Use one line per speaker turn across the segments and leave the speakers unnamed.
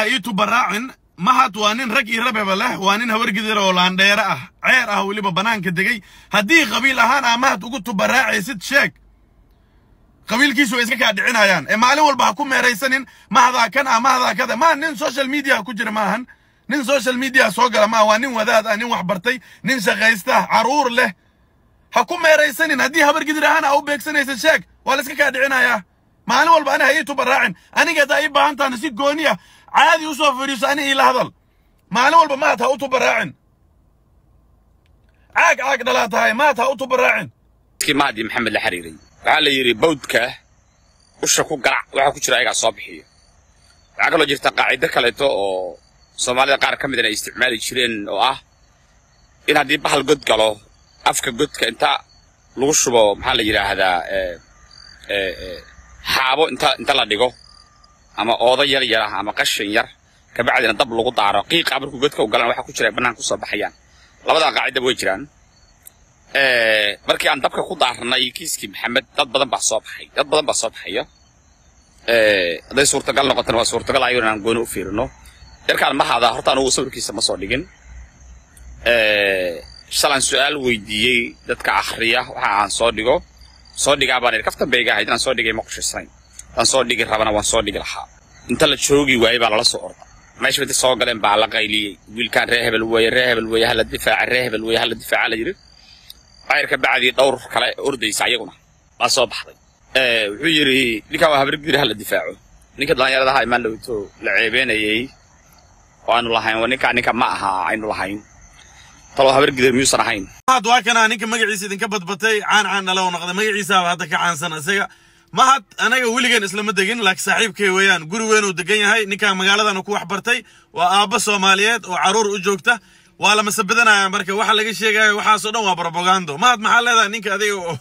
ايتو براعن mahad waa nin rag iyo rababa leh waa nin habar gidir oo laandheer ah ceer ah waliba banaanka degay hadii qabiil ahaan mahad ugu tubaraacaysid sheeg qabiilkiisu iska ka dhicinayaan ee maalin walba ku meeraysanin mahada kan mahada kada ma nin social media ku jira maahan nin social media soo gala ma waa nin wadaad ah nin wax bartay nin shaqaysta caruur leh ha ku meeraysanin hadii habar gidir ahaan u beegsanaysid sheeg waa iska ka dhicinaya maalin walba ana haytu baraacin aniga daay baahantaan si gooniya عادي وصف فريساني إلى هذا معلوم والله ما تها أوتوبراعن عاق دلاتها هاي ما تها أوتوبراعن
كي مهدي محمد الحريري على يري بودكه وشكو قرع وحكو شرايق الصباحية عقلو جرت قاعدة كاليتو أو صوماليا قار كمدنا استعمالي شرين أو إن هدي بحال قد قالو أفكا قد كأنتا لوشبو محل يري هذا حابو انتا لا ديقو ama ooda yar yar ah ama qashin yar ka bacdina dab lagu daaro qiiq abarku godka u galan waxa ku jira banaan ku soo baxayaan labada qaacida way jiraan markii aan dabka ku daarnay kiiski maxamed dad badan baa soo baxaya haday suurtagal noqotana waa suurtagal ayaan gooni u fiirino yarkaan ma hada horta anu sawirkiisa ma soo dhigin shalan su'aal weydiiyay dadka akhriya waxa aan soo dhigaa baan kaftan beega haydaan soo dhigay ma qoshaysnayn aan soo dhigi rabana waan soo dhigi lahaa inta la joogi waayay baa la soo orda meesha wada soo galeen baa la qayliyay wiilkaan reehbel weeye hala difaaca la yiri ayirka bacdi dhowr kale ordaysa ayaguna baa soo baxday wuxuu yiri ninka waa habar gidir hala difaaco ninka dhalinyarada ha imaan lawto la ceebeenayay waanu lahayn ninka ma aha aynu lahayn talo habar gidir miyuusan ahayn
mahad waa kana ninka magaciisa idinka badbatay caan nalaw noqday magaciisa hadda ka caansan isaga mahad anaga wiligan isla ma degin laakiin saaxiibkay weeyaan guri weyn uu degan yahay ninka magaaladan ku wax bartay waa aabba Soomaaliyeed oo caruur u joogta waa la masabadanayaa marka waxa laga sheegayo waxa soo dhan waa propaganda mahad maxaa leedahay ninka adiga oo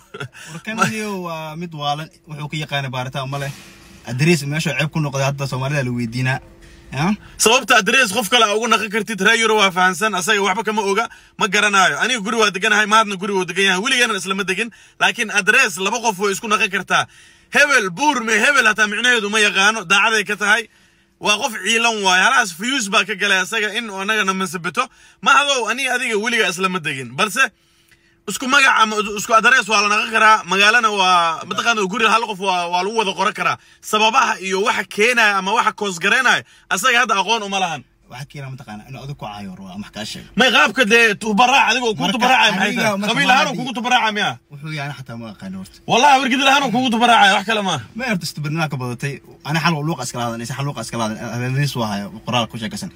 warkaniyo waa mid waalan wuxuu ka yaqaan baaritaan ma leh adrees meesha ceeb ku noqday hadda Soomaalida la weydiina
sababta adrees qof kale ugu naqan kartid raayuro waa fahansan asaga waxba kama oga ma garanayo aniga guri waa deganahay mahadna guri uu degan yahay wiligan isla ma degin laakiin adrees laba qof way isku naqan kartaa hebel buur me hebel hata micnaheedu ma yaqaano daacaday ka tahay waa qof ciilan waay halaas fuse baa ka galay asaga in anaga masabato ma hadow aniga adiga wiliga isla ma degin balse isku magac ama isku adrees waa la naqan karaa magaalana waa mataqaan guri hal qof waa lagu wada qoran karaa sababaha iyo waxa keenay ama waxa koos gareenay asaga hadda aqoon uma lahan
waxa keenay mataqaan inuu adigu ku caayo waa maxkaashay
ma qaabka de tubaraac adigu ku tubaraac maxay qabiil ahaan ku tubaraac miya
wuxuu yahay xataa ma aqaan horta
wallahi wargid ahaan ku tubaraac wax kale ma
irta istibadnaa ka badatay ana xal luuq iskalaadaan lees waayo qoraal ku sheekaysan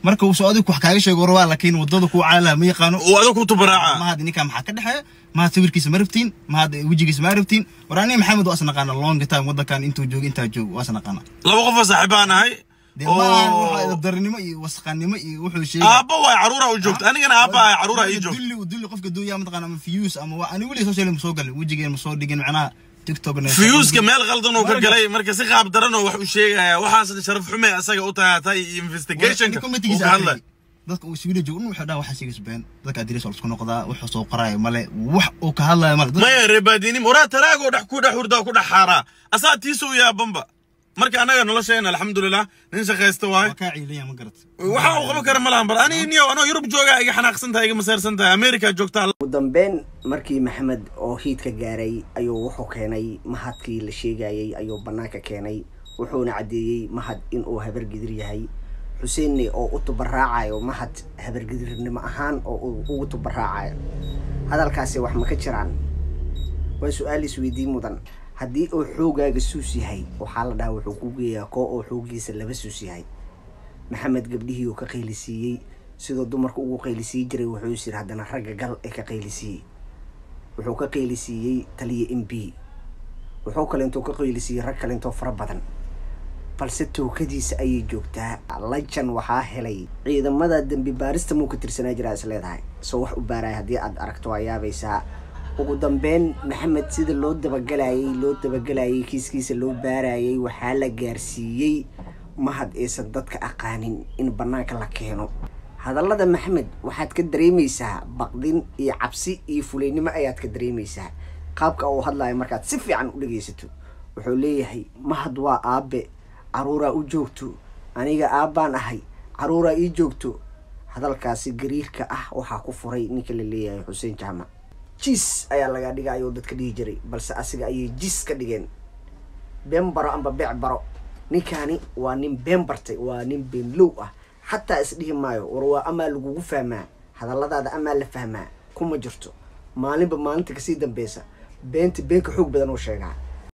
marka uu soo adigu wax kaaga sheego waa laakiin wadada ku caala ma yaqaano
oo adigu ku tubaraac
ma hadii ninka maxaa ka dhaxay ma sawirkiisa ma rabtiin ma hada wajigiisa ma rabtiin waraani maxamed waa asnaqana long time wadakan intuu joog inta joog waa asnaqana
laba qof saaxiibanahay
oo darnimo iyo wasqanimo iyo wuxuu sheegay
aabba waa caruura u joogta anigana aabba ay caruura ay joogto
dulli qofka duuyaa mataqaana ma fiyus ama waa ani wali social soo galay wajigeen ma soo dhigin macnaha TikTok na
fiyus ka meel qaldan oo ka galay marka si qaab daran oo wax u sheegaya waxaas sharaf xume asaga u tahay investigation ka hadla dadka uu Sweden joogo wuxuu dhaw waxa sheegay been dadka adrees oo isku noqda wuxuu soo qoray male wax uu ka hadlay male ma reebadini mura taraago dhax ku dhax hurda ku dhax xara asaatiisu yaa bamba marka anaga noloshayna alxamdulillah nin shaqaysto waay
ka ciidan ma garat
waxa uu qabo kara malahan bar aniga ano Yurub jooga iga xanaaqsantahay iga masaarsantahay America joogta
ugu dambeyn markii maxamed oo hiid ka gaaray ayuu wuxuu keenay mahadkii la sheegayay ayuu banaanka keenay wuxuuna cadeeyay mahad in uu habar gidir yahay Hussein oo u tubaraacayo mahad habar gidirnimo ahaan oo ugu tubaraacayo hadalkaasi wax ma ka jiraan waa su'aal isweydiin mudan haddii uu xoogaaga suus yahay waxa la dhahaa wuxuu ku geeyaa koo oo xoogiisa laba suus yahay maxamed gabdhihii uu ka qeylisiiyay sidoo dumarku ugu qeylisiiyay jiray wuxuu yiri haddana ragga gal ee ka qeylisiiyay wuxuu ka qeylisiiyay taliye MP wuxuu kale intuu ka qeylisiiyay rag kale intoo fara badan balse tookadiisa ayay joogtaa lajan waxaa helay ciidamada dambi baarista muu ka tirsanaa jiraa is leedahay soo wax u baaray haddii aad aragto waa yaabaysaa ugu dambeyn maxamed sida loo dabagalay kiiskiisa loo baarayay waxaa la gaarsiiyay mahad aysan dadka aqaanin in banaanka la keeno hadallada maxamed waxaad ka dareemaysaa baqdin iyo cabsi iyo fuleynimo ayaad ka dareemaysaa qaabka uu hadlayo markaad si fiican u dhageysato wuxuu leeyahay mahad waa aabe caruura u joogto aniga aabbaan ahay caruura ii joogto hadalkaasi gariirka ah waxaa ku furay ninka la leeyahay Xuseen Jaamac jis ayaa laga dhigayo dadka dhihi jiray balse asiga ayay jis ka dhigeen bembaro amba beecbaro ninkani waa nin bembartay waa nin beenlow ah xataa isdhihi maayo war waa ama lagugu fahmaa hadalladaada ama la fahmaa kuma jirto maalinba maalinta kasii dambaysa beenka xoog badan oo sheegaa